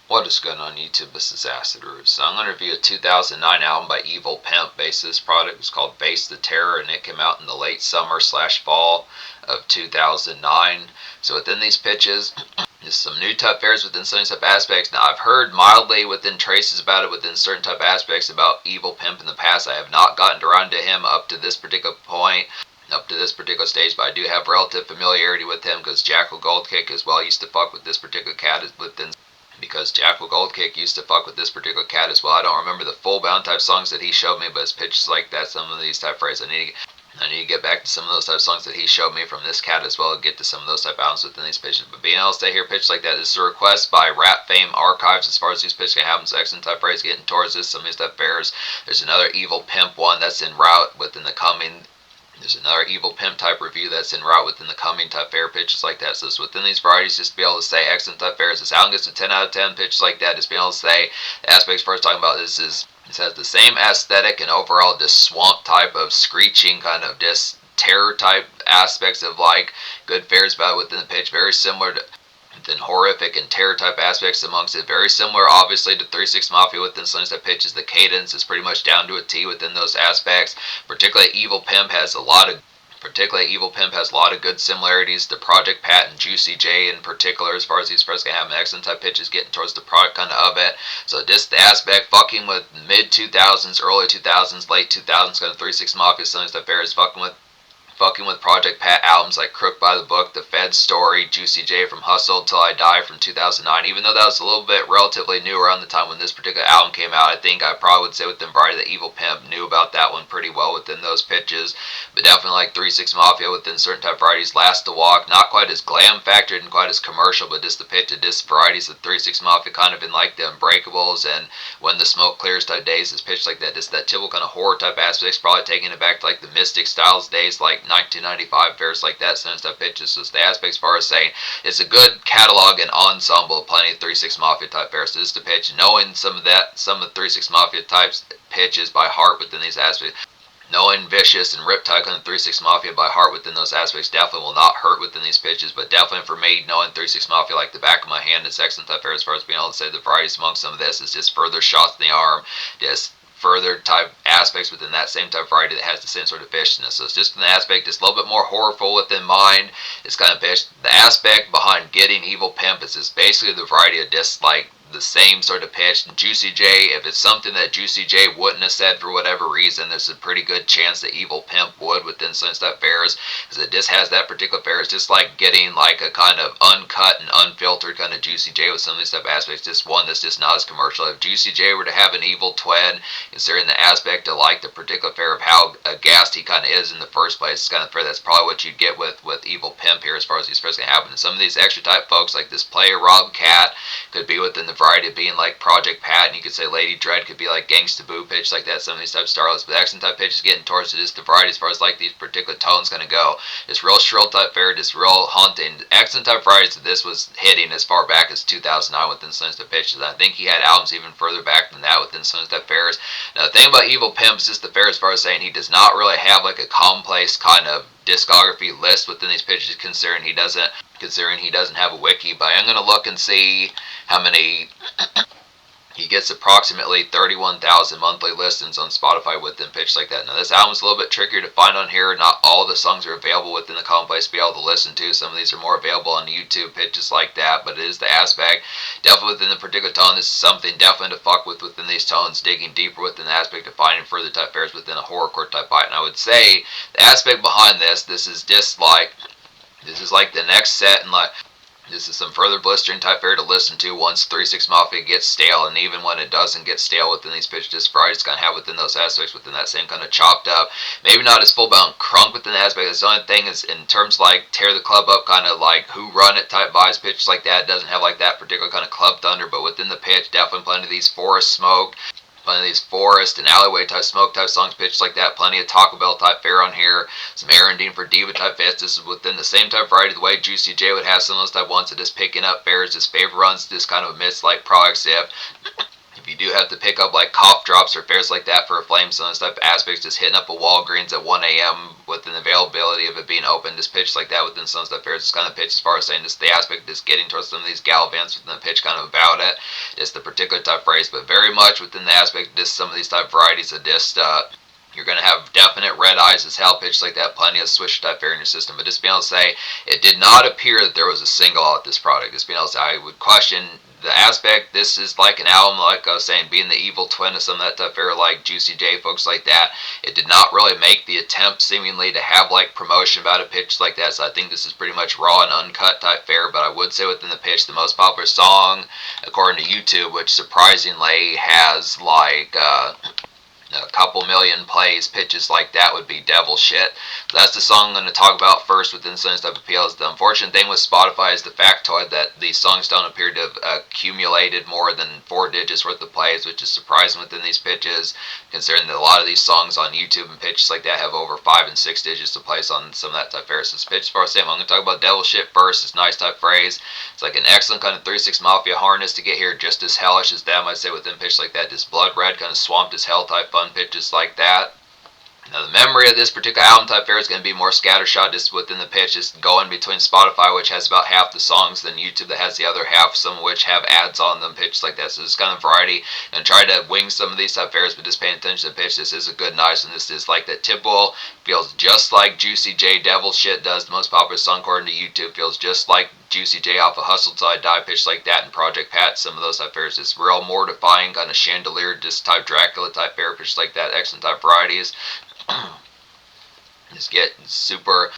What is going on YouTube? This is Acid Roots. So I'm going to review a 2009 album by Evil Pimp. Based this product was called Face the Terror, and it came out in the late summer / fall of 2009. So within these pitches, there's some new type fares within certain type aspects. Now I've heard mildly within traces about it within certain type aspects about Evil Pimp in the past. I have not gotten around to him up to this particular point, up to this particular stage, but I do have relative familiarity with him because Jackal Goldkick as well used to fuck with this particular cat within because Jackal Goldkick used to fuck with this particular cat as well. I don't remember the full bound type songs that he showed me, but it's pitches like that, some of these type phrases. I need to get back to some of those type songs that he showed me from this cat as well, and get to some of those type albums within these pitches. But being able to stay here pitches like that, this is a request by Rap Fame Archives as far as these pitches can happen. Excellent type phrase getting towards this. Some of these type fares. There's another Evil Pimp one that's en route within the coming. There's another Evil Pimp type review that's en route within the coming type fair pitches like that. So it's within these varieties, just to be able to say excellent type fairs. This album gets a 10 out of 10 pitches like that. Just being able to say the aspects first talking about this is it has the same aesthetic and overall this swamp type of screeching kind of this terror type aspects of like good fairs about within the pitch. Very similar to then horrific and terror type aspects amongst it. Very similar, obviously, to 3-6 Mafia within some type pitches. The cadence is pretty much down to a T within those aspects. Particularly Evil Pimp has a lot of good similarities to Project Pat and Juicy J in particular, as far as these first have an excellent type pitches getting towards the product kind of it. So just the aspect fucking with mid 2000s, early 2000s, late 2000s kind of 3-6 Mafia, some type is fucking with Project Pat albums like Crook by the Book, The Fed Story, Juicy J from Hustle Till I Die from 2009. Even though that was a little bit relatively new around the time when this particular album came out, I think I probably would say within variety that Evil Pimp knew about that one pretty well within those pitches. But definitely like 3-6 Mafia within certain type varieties. Last to Walk, not quite as glam factored and quite as commercial, but just the pitch of this varieties of 3-6 Mafia kind of in like the Unbreakables and When the Smoke Clears type days is pitched like that. Just that typical kind of horror type aspects, probably taking it back to like the Mystic Styles days, like 1995 fairs like that, some stuff pitches. So it's the aspects as far as saying it's a good catalog and ensemble of plenty of 3-6 Mafia type fairs. So this is the pitch, knowing some of 3-6 Mafia types pitches by heart within these aspects. Knowing Vicious and Riptide and 3-6 Mafia by heart within those aspects definitely will not hurt within these pitches, but definitely for me, knowing 3-6 Mafia like the back of my hand, it's excellent type fair as far as being able to say the varieties among some of this is just further shots in the arm, just further type aspects within that same type variety that has the same sort of fishness. So it's just an aspect that's a little bit more horrorful within mind. It's kind of fish. The aspect behind getting Evil Pimp is just basically the variety of just like the same sort of pitch. Juicy J, if it's something that Juicy J wouldn't have said for whatever reason, there's a pretty good chance that Evil Pimp would within some stuff fairs, because it just has that particular fair. It's just like getting like a kind of uncut and unfiltered kind of Juicy J with some of these type aspects. Just one that's just not as commercial. If Juicy J were to have an evil twin, considering the aspect of like the particular fair of how aghast he kind of is in the first place, it's kind of fair. That's probably what you'd get with Evil Pimp here as far as these fairs can happen. And some of these extra type folks like this player Rob Cat could be within the variety of being like Project Pat, and you could say Lady Dread could be like Gangsta Boo pitch like that, some of these type starlets, but accent type pitch is getting towards just the variety as far as like these particular tones gonna go. This real shrill type fair, this real haunting. Accent type varieties that this was hitting as far back as 2009 within some type pitches. I think he had albums even further back than that within some type fairs. Now the thing about Evil Pimp is just the fair as far as saying he does not really have like a complex kind of discography list within these pitches, considering he doesn't have a wiki. But I'm gonna look and see how many. He gets approximately 31,000 monthly listens on Spotify within pitch like that. Now this album's a little bit trickier to find on here. Not all the songs are available within the common place to be able to listen to. Some of these are more available on YouTube pitches like that, but it is the aspect. Definitely within the particular tone, this is something definitely to fuck with within these tones, digging deeper within the aspect of finding further type fairs within a horrorcore type bite. And I would say the aspect behind this is just like, this is like the next set and like, this is some further blistering type fare to listen to once 3-6 Mafia gets stale, and even when it doesn't get stale within these pitches, varieties kind of have within those aspects, within that same kind of chopped up, maybe not as full bound crunk within the aspect. That's the only thing is in terms like tear the club up, kind of like Who Run It type vibes, pitches like that. It doesn't have like that particular kind of club thunder, but within the pitch, definitely plenty of these forest smoke. Plenty of these forest and alleyway type smoke type songs pitched like that. Plenty of Taco Bell type fare on here. Some Arendine for Diva type fest. This is within the same type variety the way Juicy J would have some of those type ones that just picking up fares, just favor runs, just kind of amidst like products. If If you do have to pick up like cough drops or fares like that for a flame, some of those type of aspects, just hitting up a Walgreens at 1 a.m. with an availability of it being open, just pitch like that within some of those type fares. Just kind of pitch as far as saying just the aspect, just getting towards some of these gallivants within the pitch kind of about it, just the particular type phrase, but very much within the aspect, just some of these type varieties of just, you're going to have definite red eyes as hell, pitch like that, plenty of swish type fare in your system. But just being able to say, it did not appear that there was a single out this product. Just being able to say, I would question the aspect, this is like an album, like I was saying, being the evil twin of some of that type fare, like Juicy J, folks like that. It did not really make the attempt, seemingly, to have like promotion about a pitch like that. So I think this is pretty much raw and uncut type fare. But I would say within the pitch, the most popular song, according to YouTube, which surprisingly has like, a couple million plays, pitches like that, would be Devil Shit. So that's the song I'm going to talk about first within Sunny Type Appeals. The unfortunate thing with Spotify is the factoid that these songs don't appear to have accumulated more than 4 digits worth of plays, which is surprising within these pitches, considering that a lot of these songs on YouTube and pitches like that have over 5 and 6 digits of plays on some of that type phrase. So this pitch, as far as I'm going to talk about Devil Shit first. It's nice type phrase. It's like an excellent kind of 3-6 Mafia harness to get here, just as hellish as them, I'd say, within pitch like that. Just blood red, kind of swamped as hell type fun pitches like that. Now, the memory of this particular album type fare is going to be more scattershot just within the pitch, just going between Spotify, which has about half the songs, than YouTube that has the other half, some of which have ads on them, pitches like that. So this kind of variety, and try to wing some of these type fares, but just paying attention to the pitch. This is a good, nice, and this is like that typical, feels just like Juicy J Devil Shit does. The most popular song according to YouTube feels just like Juicy J off of Hustle Till I Die, pitch like that, and Project Pat, some of those type fares. It's real mortifying, kind of chandelier, just type Dracula type fare, pitch like that, excellent type varieties. Just get super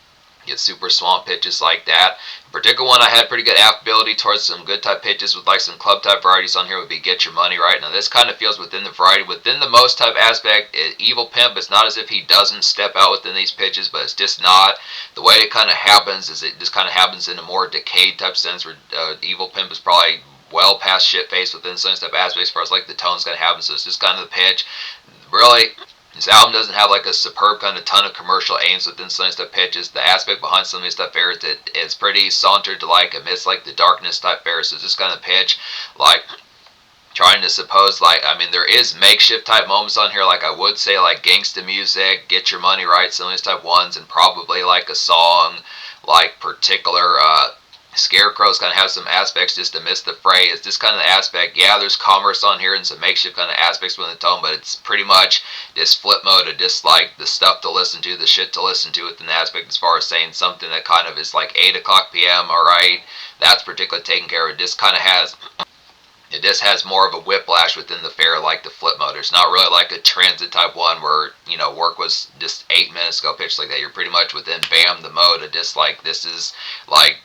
swamp pitches like that. In particular one I had pretty good affability towards some good type pitches with like some club type varieties on here would be Get Your Money Right. Now this kind of feels within the variety, within the most type aspect. Evil Pimp, it's not as if he doesn't step out within these pitches, but it's just not. The way it kind of happens is it just kind of happens in a more decayed type sense, where Evil Pimp is probably well past shit face within some type aspects as far as like the tone's going to happen. So it's just kind of the pitch. Really, this album doesn't have like a superb kind of ton of commercial aims within some of these type pitches. The aspect behind some of these type fares, that it's pretty sauntered to like amidst like the darkness type fares. So it's just kind of pitch, like trying to suppose, like, I mean, there is makeshift type moments on here, like I would say like Gangsta Music, Get Your Money Right, some of these type ones, and probably like a song like particular Scarecrows kind of have some aspects just to miss the fray. It's just kind of the aspect, yeah, there's commerce on here and some makeshift kind of aspects within the tone, but it's pretty much this flip mode of just like the stuff to listen to, the shit to listen to within the aspect, as far as saying something that kind of is like 8 o'clock p.m., alright, that's particularly taken care of. It just kind of has, it just has more of a whiplash within the fare, like the flip mode. It's not really like a transit type one where, you know, work was just 8 minutes ago, pitch like that. You're pretty much within bam the mode of just like, this is like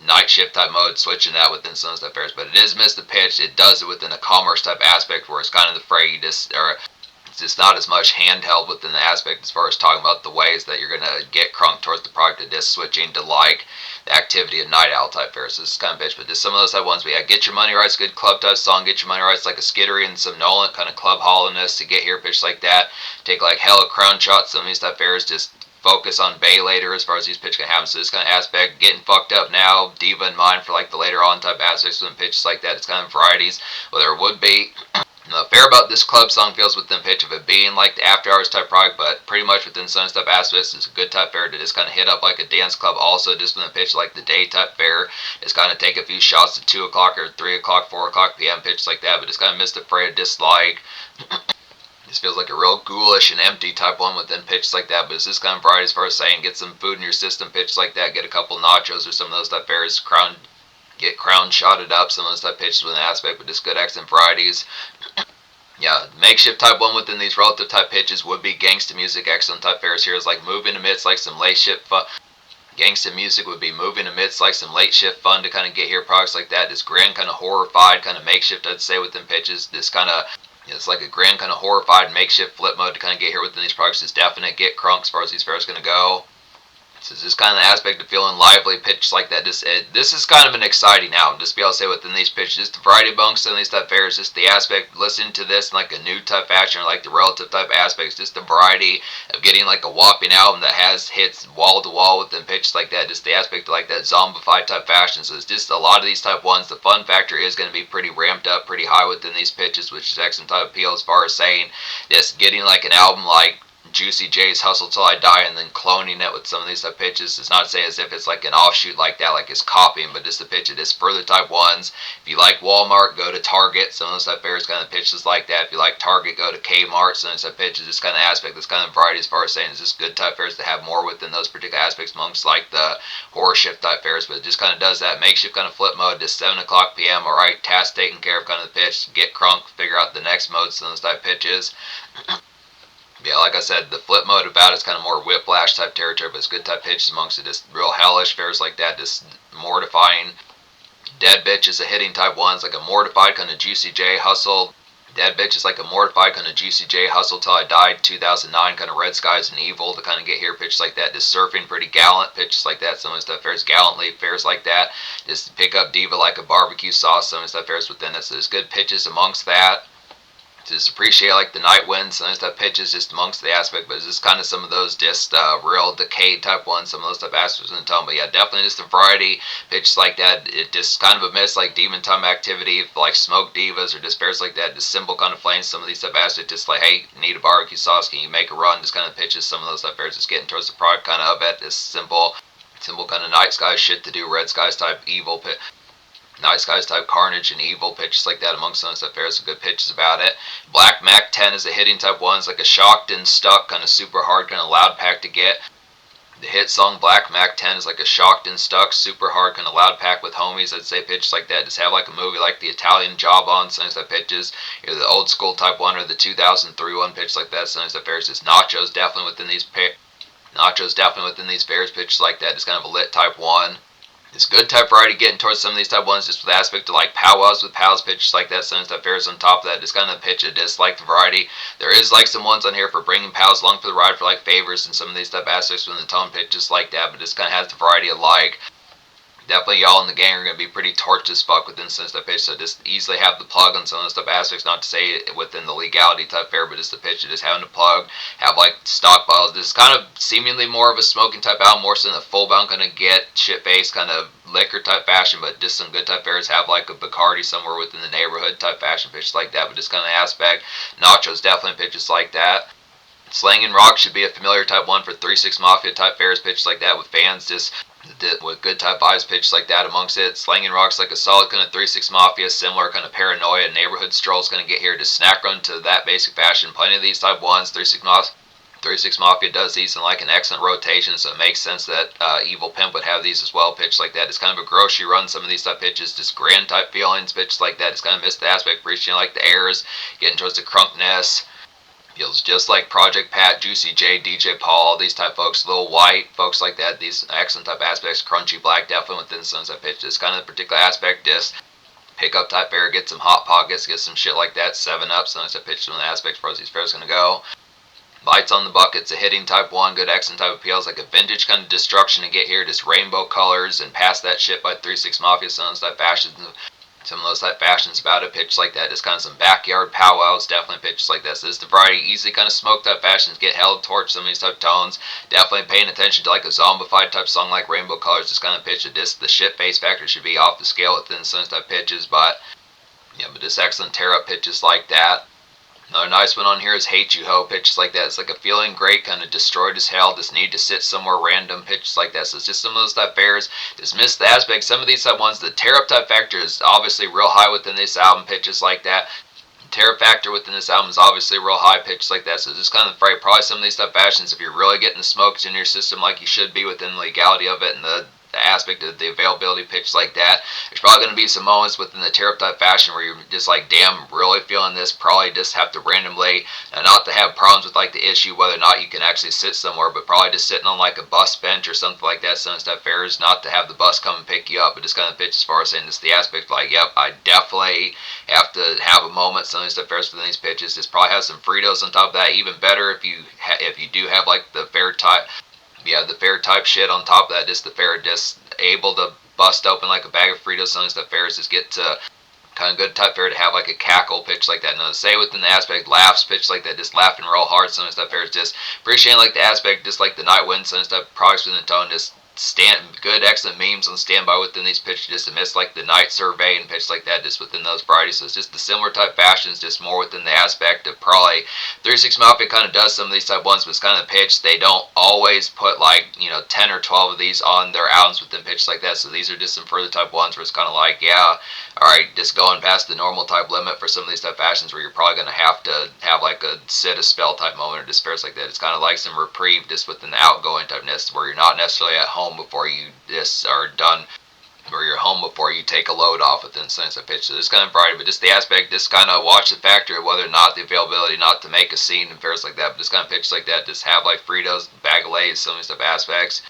night shift type mode, switching that within some type fares. But it is missed the pitch. It does it within a commerce type aspect, where it's kind of the fray, you just, or it's just not as much handheld within the aspect as far as talking about the ways that you're going to get crunk towards the product, of just switching to like the activity of night owl type fares. So it's kind of bitch, but just some of those type ones we had. Get Your Money Right's good club type song. Get Your Money Right's like a skittery and some Nolan kind of club hollowness to get here, pitch like that. Take like hella crown shots, some of these type fares, just focus on Bay later as far as these pitch can happen. So this kind of aspect, getting fucked up now, Diva in mind for like the later on type aspects within pitches like that. It's kind of varieties. Well, there would be. The fair about this club song feels within pitch of it being like the after hours type product, but pretty much within some type aspects, it's a good type fair to just kind of hit up like a dance club. Also, just within pitch like the day type fair, just kind of take a few shots at 2 o'clock or 3 o'clock, 4 o'clock p.m. pitch like that, but just kind of miss the fray of dislike. This feels like a real ghoulish and empty type one within pitches like that, but it's this kind of variety as far as saying get some food in your system, pitch like that, get a couple nachos or some of those type fares, get crown shotted up, some of those type pitches with an aspect, but just good excellent varieties. Yeah, makeshift type one within these relative type pitches would be Gangsta Music, excellent type fares here. Is like moving amidst like some late shift fun. Gangsta Music would be moving amidst like some late shift fun to kind of get here products like that. This grand kind of horrified kind of makeshift, I'd say, within pitches. This kind of, it's like a grand kind of horrified makeshift flip mode to kind of get here within these products. Is definite get crunk as far as these fares going to go. So it's just kind of the aspect of feeling lively, pitches like that. This is kind of an exciting album, just to be able to say within these pitches. Just the variety amongst some of these type pairs, just the aspect, listening to this in like a new type fashion, or like the relative type aspects, just the variety of getting like a whopping album that has hits wall to wall within pitches like that. Just the aspect of like that zombified type fashion. So it's just a lot of these type ones. The fun factor is going to be pretty ramped up, pretty high within these pitches, which is excellent type appeal as far as saying just getting like an album like Juicy J's Hustle Till I Die and then cloning it with some of these type pitches. It's not to say as if it's like an offshoot like that, like it's copying, but just the pitch it is further type ones. If you like Walmart, go to Target. Some of those type fairs kind of pitches like that. If you like Target, go to Kmart. Some of those type pitches, this kind of aspect, this kind of variety as far as saying it's just good type fairs to have more within those particular aspects amongst like the horror shift type fairs, but it just kind of does that makeshift kind of flip mode, just 7 o'clock p.m. Alright, task taken care of kind of the pitch, get crunk, figure out the next mode, some of those type pitches. Yeah, like I said, the flip mode about it's kind of more whiplash type territory, but it's good type pitches amongst it. Just real hellish fairs like that, just mortifying. Dead Bitch is a hitting type one. It's like a mortified kind of Juicy J Hustle. Dead Bitch is like a mortified kind of Juicy J Hustle Till I Died 2009 kind of Red Skies and Evil to kind of get here pitches like that. Just surfing pretty gallant pitches like that. Some of the stuff fares gallantly, fares like that. Just pick up Diva like a barbecue sauce. Some of the stuff fares within it. So there's good pitches amongst that. Just appreciate like the night winds and stuff pitches just amongst the aspect, but it's just kind of some of those just real decayed type ones, some of those type aspects in the tone. But yeah, definitely just a variety pitches like that. It just kind of a miss like Demon Time Activity, like Smoke Divas or just pairs like that. Just Symbol kind of flames some of these type aspects. Just like, hey, need a barbecue sauce? Can you make a run? Just kind of pitches some of those type pairs. Just getting towards the product kind of it. This simple kind of night skies shit to do. Red skies type evil pit. Night Skies type Carnage and Evil pitches like that amongst some stuff. There's some good pitches about it. Black Mac 10 is a hitting type one. It's like a shocked and stuck kind of super hard kind of loud pack to get. The hit song Black Mac 10 is like a shocked and stuck super hard kind of loud pack with homies. I'd say pitches like that. Just have like a movie like the Italian Job on some stuff pitches. Either the old school type one or the 2003 one pitch like that. Some stuff there's just Nachos definitely within these fairs pitches like that. Just kind of a lit type one. It's good type variety getting towards some of these type ones just with the aspect of like powwows with pals pitches like that, some type fairs on top of that. Just kind of pitch it, just like the variety. There is like some ones on here for bringing pals along for the ride for like favors and some of these type aspects from the tone pitches like that, but just kind of has the variety of like. Definitely y'all in the gang are going to be pretty torched as fuck within some stuff pitch, so just easily have the plug on some of the stuff aspects, not to say it within the legality type fair, but just the pitch of just having to plug, have like stockpiles. This is kind of seemingly more of a smoking type album, more so than a full bound kind of get shit faced kind of liquor type fashion, but just some good type fairs have like a Bacardi somewhere within the neighborhood type fashion pitches like that, but just kind of aspect. Nachos definitely pitches like that. Slang and Rock should be a familiar type one for 3-6 Mafia type fairs pitches like that with fans just with good type vibes pitches like that amongst it. Slang and Rock's like a solid kind of 3-6 Mafia, similar kind of paranoia neighborhood strolls going to get here to snack run to that basic fashion. Plenty of these type ones. 3-6 Mafia does these in like an excellent rotation, so it makes sense that Evil Pimp would have these as well pitched like that. It's kind of a grocery run, some of these type pitches, just grand type feelings pitched like that. It's kind of missed the aspect, appreciating like the airs, getting towards the crunkness. Feels just like Project Pat, Juicy J, DJ Paul, all these type folks, Lil White, folks like that. These excellent type aspects, Crunchy Black, definitely within some type pitch. This kind of particular aspect, just pick up type fair, get some hot pockets, get some shit like that. 7-Up, some type pitch, some of the aspects where these fairs gonna go. Lights on the Bucket's a hitting type one, good excellent type appeals, like a vintage kind of destruction to get here, just rainbow colors and pass that shit by 3-6 Mafia, some type fashions. Some of those type fashions about it, pitch like that, just kind of some backyard powwows, definitely pitches like that. So this is the variety, easy kind of smoke type fashions, get held torch, some of these type tones. Definitely paying attention to like a zombified type song like Rainbow Colors, just kind of pitch it. This the shit face factor should be off the scale within some type pitches, but yeah, but just excellent tear up pitches like that. Another nice one on here is Hate You Ho, pitches like that. It's like a feeling great, kind of destroyed as hell, just need to sit somewhere random, pitches like that. So it's just some of those type fairs. Just miss the aspect. Some of these type ones, the tear up type factor is obviously real high within this album, pitches like that. Tear up factor within this album is obviously real high, pitches like that. So just kind of probably some of these type fashions, if you're really getting the smokes in your system like you should be within the legality of it and the aspect of the availability pitch like that, there's probably going to be some moments within the tear up type fashion where you're just like, damn, really feeling this. Probably just have to randomly, not to have problems with like the issue whether or not you can actually sit somewhere, but probably just sitting on like a bus bench or something like that. Some type fairs, not to have the bus come and pick you up, but just kind of pitch as far as saying this the aspect like, yep, I definitely have to have a moment. Some of these type fairs for these pitches just probably have some Fritos on top of that. Even better if you do have like the fair type You have the fair type shit on top of that, just the fair just able to bust open like a bag of Fritos. Some of the stuff fairs just get to kind of good type fair to have like a cackle pitch like that. Now, say within the aspect laughs pitch like that, just laugh and roll hard. Some of the stuff fairs just appreciating like the aspect, just like the night wind. Some of the stuff products within the tone, just stand good excellent memes on standby within these pitches, just to miss like the night survey and pitch like that, just within those varieties. So it's just the similar type fashions, just more within the aspect of probably 36 Mafia kind of does some of these type ones, but it's kind of pitch. They don't always put like 10 or 12 of these on their albums within pitch like that. So these are just some further type ones where it's kind of like, yeah, all right, just going past the normal type limit for some of these type fashions where you're probably going to have like a sit a spell type moment or just fairs like that. It's kind of like some reprieve just within the outgoing typeness where you're not necessarily at home before you just are done, or you're home before you take a load off within sense of pitch. So this kind of variety, but just the aspect, just kind of watch the factor of whether or not the availability not to make a scene and fairs like that, but just kind of pitch like that, just have like Fritos, bag of Lay's, some of these stuff aspects.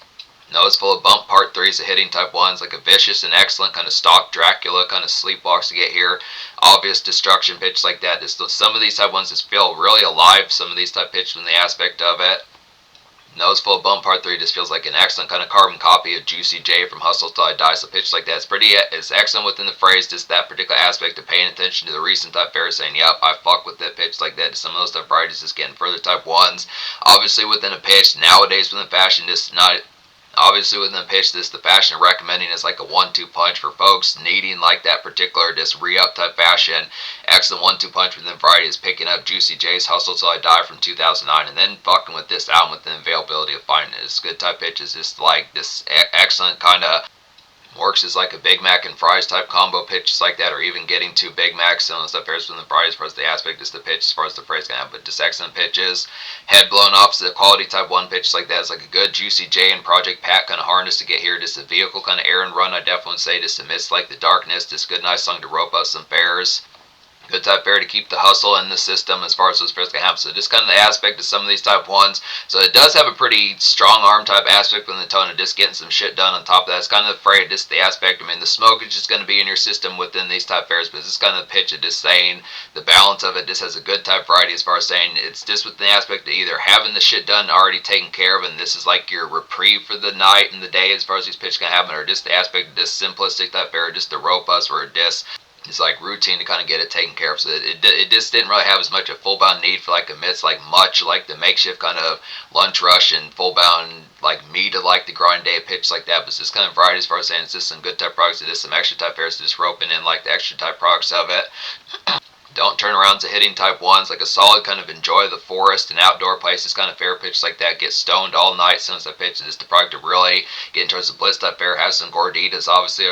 No, it's full of bump part threes, the hitting type ones, like a vicious and excellent kind of stock Dracula kind of sleepwalks to get here. Obvious destruction pitch like that. Just some of these type ones just feel really alive. Some of these type pitch from the aspect of it. Nose full of bump part three just feels like an excellent kind of carbon copy of Juicy J from Hustle Till I Die. So pitch like that, it's excellent within the phrase, just that particular aspect of paying attention to the recent type fair, saying, yep, I fuck with that pitch like that. Some of those type varieties just getting further type ones. Obviously within a pitch, nowadays within fashion, just not obviously within the pitch, the fashion recommending is like a 1-2 punch for folks needing like that particular just re-up type fashion. Excellent 1-2 punch within variety is picking up Juicy J's Hustle Till I Die from 2009 and then fucking with this album with the availability of finding it. It's good type pitch is just like this excellent kind of works as like a Big Mac and fries type combo pitch like that, or even getting two Big Macs. Some of the stuff pairs from the fries as far as the aspect is the pitch, as far as the phrase can have, but just excellent pitches. Head blown off is a quality type one pitch like that. It's like a good Juicy J and Project Pat kind of harness to get here. Just a vehicle kind of air and run, I definitely say, just amidst like the darkness. Just good, nice song to rope up some fairs. Good type fair to keep the hustle in the system as far as those fairs can happen. So just kind of the aspect of some of these type ones. So it does have a pretty strong arm type aspect within the tone of just getting some shit done on top of that. It's kind of afraid just the aspect. I mean, the smoke is just going to be in your system within these type fairs, but it's kind of the pitch of just saying the balance of it just has a good type variety as far as saying it's just within the aspect of either having the shit done already taken care of and this is like your reprieve for the night and the day as far as these pitches can happen, or just the aspect of this simplistic type fair, just the rope us or a disc. It's like routine to kind of get it taken care of. So it just didn't really have as much a full bound need for like amidst like much like the makeshift kind of lunch rush and full bound like me to like the grind day pitch like that. But it's just kind of variety as far as saying it's just some good type products. It is some extra type fairs, just roping in like the extra type products of it. Don't turn around to hitting type ones, like a solid kind of enjoy the forest and outdoor places kind of fair pitch like that. Get stoned all night since I pitch. It's the product to really get towards the blitz type fair. Have some gorditas, obviously.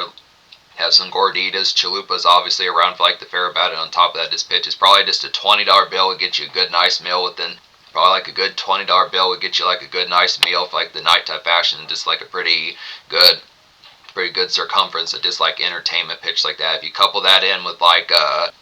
Have some gorditas, chalupas obviously around for like the fair about it. On top of that, this pitch is probably just a $20 bill would get you a good nice meal within. Probably like a good $20 bill would get you like a good nice meal for like the night type fashion. Just like a pretty good circumference of just like entertainment pitch like that. If you couple that in with like a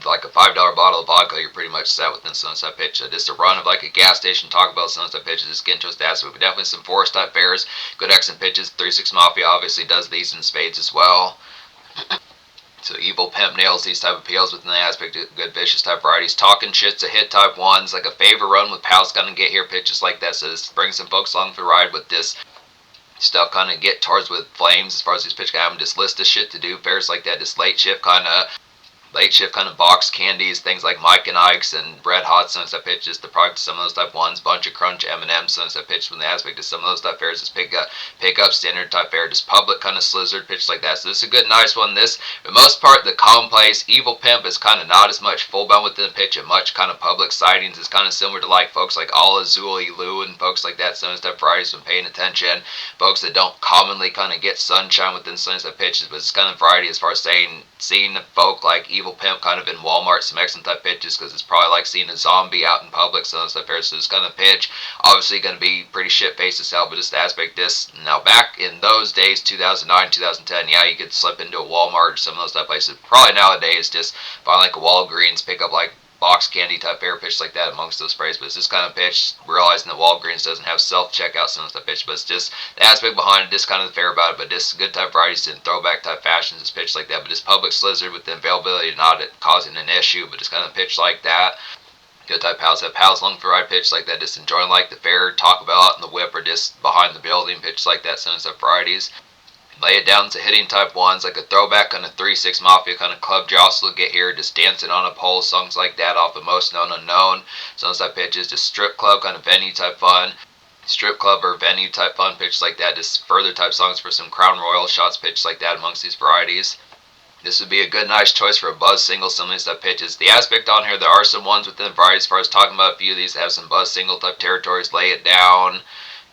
$5 bottle of vodka, you're pretty much set within Sunset Pitch. Just a run of like a gas station Taco Bell Sunset Pitch, just getting to us that. So definitely some forest type fairs, good excellent pitches. 36 Mafia obviously does these in spades as well. So Evil Pimp nails these type of appeals within the aspect of good vicious type varieties. Talking shit's a hit type ones, like a favor run with pals gonna get here pitches like that. So this brings some folks along for the ride with this stuff kind of get towards with flames as far as these pitch can happen. Just list of shit to do, fairs like that, just late shift kind of box candies, things like Mike and Ike's and Red Hot, Sunset Pitches, the product of some of those type ones, bunch of Crunch, M&M's, Sunset Pitch from the aspect of some of those type fairs, just pick up standard type fair, just public kind of slizzard pitch like that. So this is a good nice one. This, for the most part, the commonplace Evil Pimp is kind of not as much full bound within the pitch and much kind of public sightings. It's kind of similar to like folks like Alla Zuli Lou and folks like that, Sunset varieties from paying attention, folks that don't commonly kind of get sunshine within Sunset Pitches, but it's kind of variety as far as seeing the folk like Evil Pimp kind of in Walmart, some excellent type pitches, because it's probably like seeing a zombie out in public, so stuff there. So it's kind of pitch, obviously going to be pretty shit faced as hell, but just the aspect this. Now back in those days, 2009, 2010, yeah, you could slip into a Walmart or some of those type places. Probably nowadays, just find like a Walgreens, pick up like box candy type fair pitch like that amongst those sprays. But it's this kind of pitch, realizing that Walgreens doesn't have self-checkout some of the pitch, but it's just the aspect behind it, just kind of the fair about it. But this good type varieties and throwback type fashions is pitched like that, but this public slizzard with the availability not causing an issue, but it's kind of pitched like that. Good type pals have pals along the right pitch like that, just enjoying like the fair, talk about out in the whip or just behind the building, pitch like that, some stuff varieties. Lay it down to hitting type ones, like a throwback kind of 3-6 Mafia kind of club jostle get here, just dancing on a pole, songs like that off of Most Known Unknown. Some type pitches, just strip club kind of venue type fun. Strip club or venue type fun pitch like that, just further type songs for some Crown Royal shots pitch like that amongst these varieties. This would be a good, nice choice for a buzz single, some of these type pitches. The aspect on here, there are some ones within the variety as far as talking about a few of these that have some buzz single type territories. Lay It Down,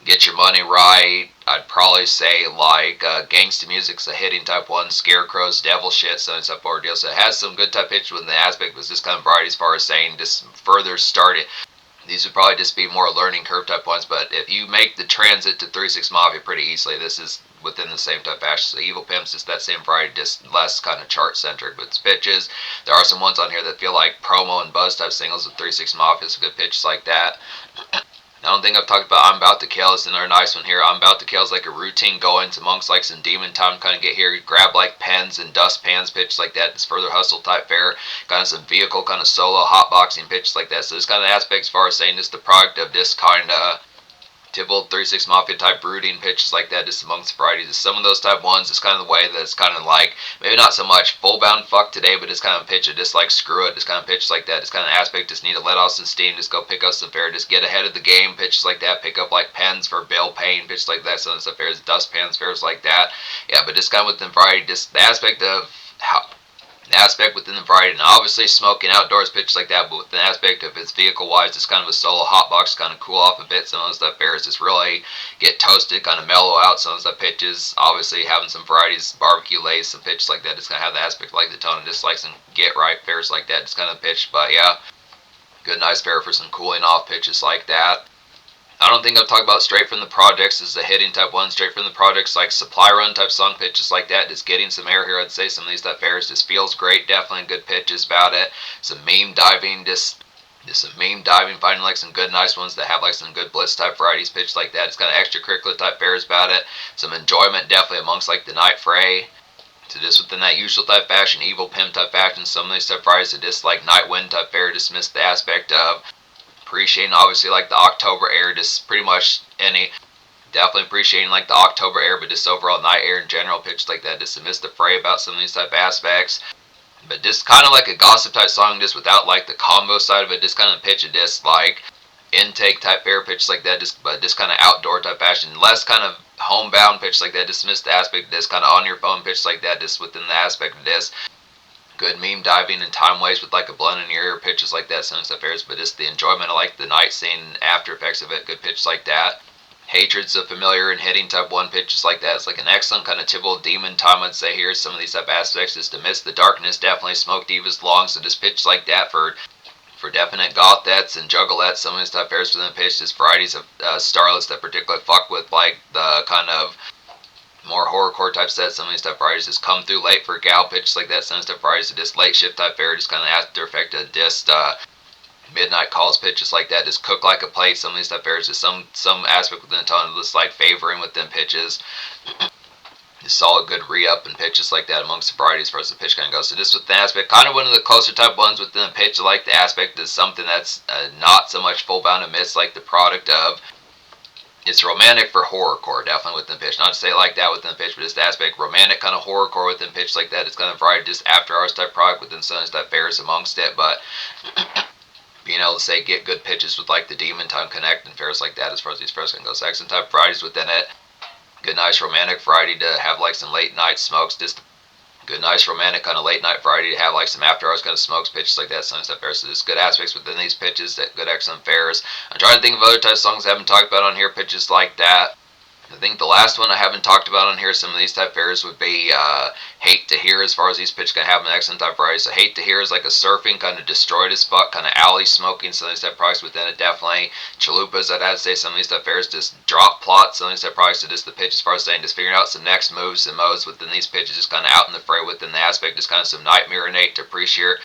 Get Your Money Right. I'd probably say like Gangsta Music's a hitting type one, Scarecrows, Devil Shit, some type of deal. So it has some good type pitches within the aspect, but this kind of variety as far as saying just further start it. These would probably just be more learning curve type ones, but if you make the transit to 3-6 Mafia pretty easily, this is within the same type fashion. So Evil Pimp's is that same variety, just less kind of chart centric with its pitches. There are some ones on here that feel like promo and buzz type singles with 3-6 Mafia, so good pitches like that. I don't think I've talked about I'm About to Kill. It's another nice one here. I'm About to Kill is like a routine going amongst like some demon time kind of get here. You grab like pens and dustpans, pitch like that. It's further hustle type fare. Kind of some vehicle kind of solo hotboxing pitch like that. So this kind of aspect as far as saying this the product of this kind of typical 3-6 Mafia type brooding pitches like that, just amongst varieties. Some of those type ones, it's kind of the way that it's kind of like, maybe not so much full bound fuck today, but it's kind of pitch it, just like screw it, just kind of pitch like that. It's kind of aspect, just need to let off some steam, just go pick up some fare, just get ahead of the game, pitches like that, pick up like pens for Bill Payne, pitches like that, some of the stuff fares, dustpans, fares like that. Yeah, but just kind of within variety, just the aspect of how, aspect within the variety, and obviously smoking outdoors pitch like that, but with the aspect of its vehicle wise, it's kind of a solo hotbox, kind of cool off a bit. Some of those stuff bears just really get toasted, kind of mellow out. Some of those stuff pitches, obviously having some varieties, barbecue lays, some pitches like that, it's gonna have the aspect like the tone and just like some get right fares like that. It's kind of pitch, but yeah, good nice fare for some cooling off pitches like that. I don't think I've talked about straight from the projects as a hitting type one, straight from the projects like supply run type song pitches like that, just getting some air here. I'd say some of these type fares just feels great, definitely good pitches about it. Some meme diving, just some meme diving, finding like some good nice ones that have like some good blitz type varieties pitched like that. It's kind of extracurricular type fares about it. Some enjoyment definitely amongst like the night fray. So just within that usual type fashion, Evil Pimp type fashion, some of these type varieties are just like night wind type fare, just miss the aspect of appreciating obviously like the October air, just pretty much any, definitely appreciating like the October air, but just overall night air in general pitch like that, just to miss the fray about some of these type aspects. But just kind of like a gossip type song, just without like the combo side of it, just kind of pitch it, just like intake type fair pitch like that, just but just kind of outdoor type fashion, less kind of homebound pitch like that, just miss the aspect of this kind of on your phone pitch like that, just within the aspect of this. Good meme diving and time waste with like a blunt in your ear, pitches like that, some stuff airs, but just the enjoyment of like the night scene, after effects of it, good pitch like that. Hatred's a familiar and hitting type one pitches like that. It's like an excellent kind of typical demon time, I'd say here. Some of these type aspects is to miss the darkness, definitely Smoke Divas long, so just pitch like that for definite gothettes and juggalettes. Some of these type airs within the pitch, just varieties of starlets that particularly fuck with like the kind of more horrorcore type sets. Some of these type varieties just come through late for gal pitches like that. Some of these type varieties are just late shift type fare, just kind of after effect of just midnight calls pitches like that, just cook like a plate. Some of these type fares, just some aspect within the tone, just like favoring with them pitches. Just solid good re-up and pitches like that amongst the varieties as far as the pitch kind of goes. So just with the aspect, kind of one of the closer type ones within the pitch, like the aspect is something that's not so much full bound and miss like the product of. It's romantic for horrorcore, definitely within the pitch. Not to say like that within the pitch, but just the aspect romantic kind of horrorcore within pitch like that. It's kind of variety, just after hours type product within some type fares amongst it, but being able to say get good pitches with like the demon time connect and fares like that as far as these fares can go. So excellent type varieties within it. Good nice romantic variety to have like some late night smokes, just good nice romantic kind of late night variety to have like some after hours kind of smokes pitches like that, some stuff fares. So there's good aspects within these pitches, that good excellent fares. I'm trying to think of other type of songs I haven't talked about on here, pitches like that. I think the last one I haven't talked about on here, some of these type fares would be Hate to Hear, as far as these pitches can have an excellent type variety. So Hate to Hear is like a surfing, kind of destroyed as fuck, kind of alley smoking, some of these type products within it, definitely. Chalupas, I'd have to say some of these type fares, just drop plots, some of these type products, so just the pitch as far as saying, just figuring out some next moves and modes within these pitches, just kind of out in the fray within the aspect, just kind of some Nightmare Innate to appreciate.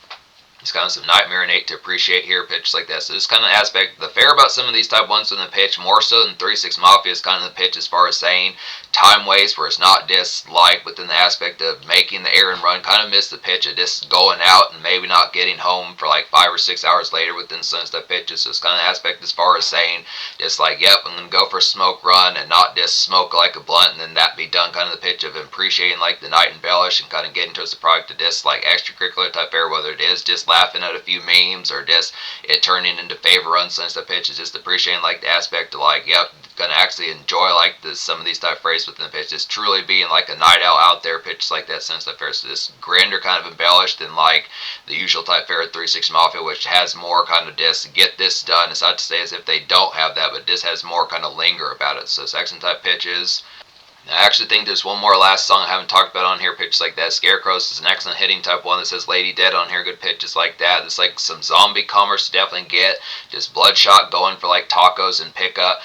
It's kind of some Nightmare and 8 to appreciate here, pitches like that. So this kind of aspect, the fair about some of these type ones in the pitch, more so than 3-6 Mafia is kind of the pitch as far as saying time waste, where it's not just like within the aspect of making the errand run, kind of miss the pitch of just going out and maybe not getting home for like 5 or 6 hours later within some stuff pitches. So it's kind of aspect as far as saying just like, yep, I'm going to go for a smoke run and not just smoke like a blunt and then that be done, kind of the pitch of appreciating like the night embellish and kind of getting towards the product of just like extracurricular type fare, whether it is just laughing at a few memes or just it turning into favor runs and stuff pitches, just appreciating like the aspect of like, yep, gonna actually enjoy like some of these type phrases within the pitch, just truly being like a night out there pitch like that sense of fair. So this grander kind of embellished than like the usual type fare at 3-6 Mafia, which has more kind of just get this done. It's not to say as if they don't have that, but this has more kind of linger about it. So it's excellent type pitches. I actually think there's one more last song I haven't talked about on here, pitches like that. Scarecrows is an excellent hitting type one that says Lady Dead on here, good pitches like that. It's like some zombie commerce to definitely get. Just Bloodshot going for like tacos and pickup.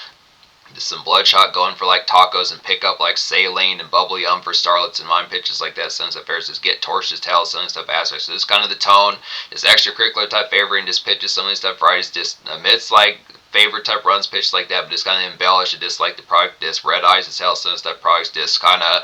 Just some Bloodshot going for like tacos and pick up like saline and bubbly for starlets and mime pitches like that. Sons of Affairs just get torched as hell, some stuff aspects. So this is kind of the tone. This extracurricular type favoring just pitches some of these stuff varieties just amidst like favorite type runs pitched like that, but just kind of embellish it, just like the product disc red eyes as hell, some stuff products just kind of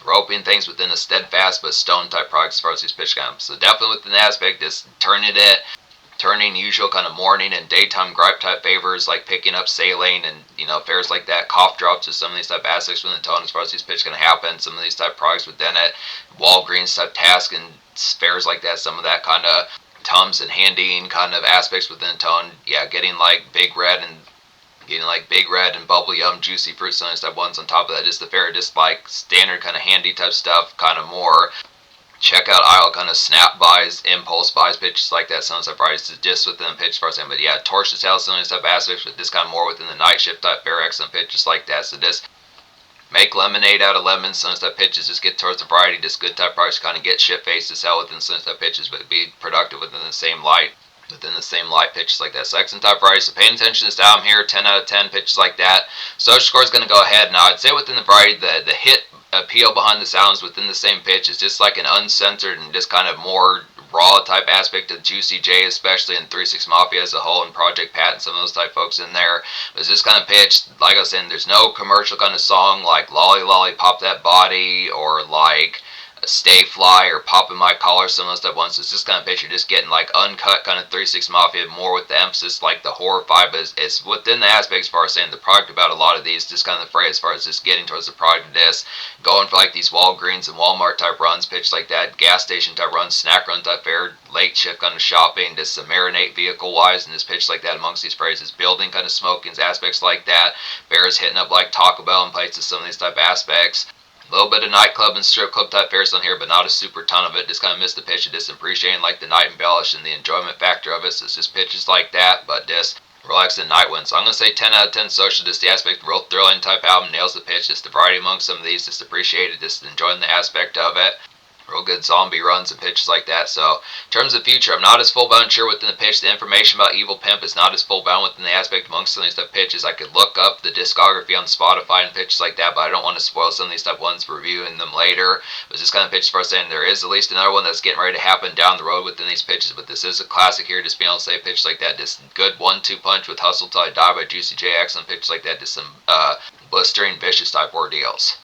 roping things within a steadfast but stone type product as far as these pitch comes. So definitely within the aspect, just turning usual kind of morning and daytime gripe type favors like picking up saline and fares like that, cough drops to some of these type aspects within the tone as far as these pitch going to happen, some of these type products within it, Walgreens type task and fares like that, some of that kind of Tums and handying kind of aspects within the tone. Yeah, getting like Big Red and bubbly juicy fruit some type ones on top of that, just the fair, just like standard kind of handy type stuff, kind of more checkout aisle kind of snap buys, impulse buys, pitches like that. Some stuff right just within the pitch for but yeah, torch to tell some stuff aspects, but this kind of more within the night shift type fair excellent pitches like that. So this make lemonade out of lemons, some stuff pitches, just get towards the variety, just good type products, kind of get shit faced to sell within some stuff pitches, but be productive within the same light. Pitches like that. So excellent type variety. So paying attention to this album here, 10 out of 10 pitches like that. Social score is going to go ahead. Now I'd say within the variety, the hit appeal behind the sounds within the same pitch is just like an uncensored and just kind of more raw type aspect of Juicy J, especially in 3-6 Mafia as a whole, and Project Pat and some of those type folks in there. It's this kind of pitch, like I was saying, there's no commercial kind of song like Lolly Lolly Pop That Body or like Stay Fly or Popping My Collar, some of those stuff once. It's just kind of pitch, you're just getting like uncut kind of 3-6 Mafia, more with the emphasis like the horror vibe. It's within the aspects as far as saying the product about a lot of these, just kind of the phrase as far as just getting towards the product of this, going for like these Walgreens and Walmart type runs, pitch like that, gas station type runs, snack run type fare, late shift kind of shopping, just some marinate vehicle wise, and just pitch like that amongst these phrases, building kind of smoking aspects like that, bears hitting up like Taco Bell and places, some of these type aspects. A little bit of nightclub and strip club type fares on here, but not a super ton of it. Just kind of missed the pitch of just appreciating like the night embellish and the enjoyment factor of it. So it's just pitches like that, but just relaxing night win. So I'm going to say 10 out of 10 social. Just the aspect, real thrilling type album, nails the pitch. Just the variety among some of these, just appreciate it, just enjoying the aspect of it. Real good zombie runs and pitches like that. So in terms of the future, I'm not as full bound sure within the pitch. The information about Evil Pimp is not as full bound within the aspect amongst some of these stuff pitches. I could look up the discography on Spotify and pitches like that, but I don't want to spoil some of these stuff ones reviewing them later. It was just kind of pitches for us saying there is at least another one that's getting ready to happen down the road within these pitches, but this is a classic here. Just being able to say pitches like that, just good 1-2 punch with Hustle Till I Die by Juicy J, excellent pitches like that, just some blistering vicious type ordeals.